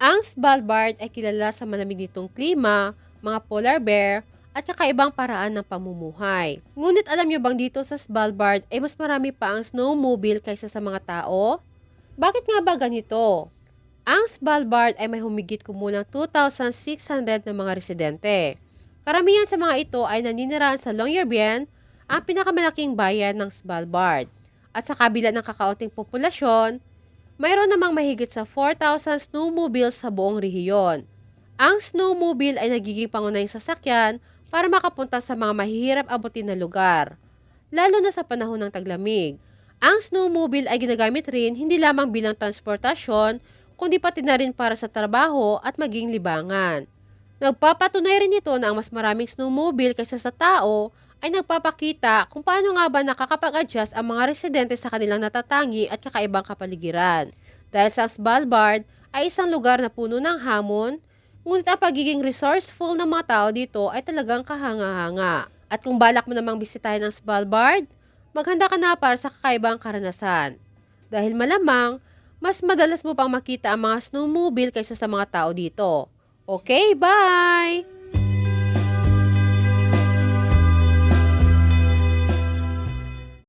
Ang Svalbard ay kilala sa malamig nitong klima, mga polar bear, at kakaibang paraan ng pamumuhay. Ngunit alam nyo bang dito sa Svalbard ay mas marami pa ang snowmobile kaysa sa mga tao? Bakit nga ba ganito? Ang Svalbard ay may humigit kumulang 2,600 na mga residente. Karamihan sa mga ito ay naninirahan sa Longyearbyen, ang pinakamalaking bayan ng Svalbard. At sa kabila ng kakaunting populasyon, mayroon namang mahigit sa 4,000 snowmobiles sa buong rehiyon. Ang snowmobile ay nagiging pangunahing sasakyan para makapunta sa mga mahihirap abutin na lugar, lalo na sa panahon ng taglamig. Ang snowmobile ay ginagamit rin hindi lamang bilang transportasyon, kundi pati na rin para sa trabaho at maging libangan. Nagpapatunay rin ito na ang mas maraming snowmobile kaysa sa tao ay nagpapakita kung paano nga ba nakakapag-adjust ang mga residente sa kanilang natatangi at kakaibang kapaligiran. Dahil sa Svalbard ay isang lugar na puno ng hamon, ngunit ang pagiging resourceful ng mga tao dito ay talagang kahanga-hanga. At kung balak mo namang bisitahin ang Svalbard, maghanda ka na para sa kakaibang karanasan. Dahil malamang, mas madalas mo pang makita ang mga snowmobile kaysa sa mga tao dito. Okay, bye!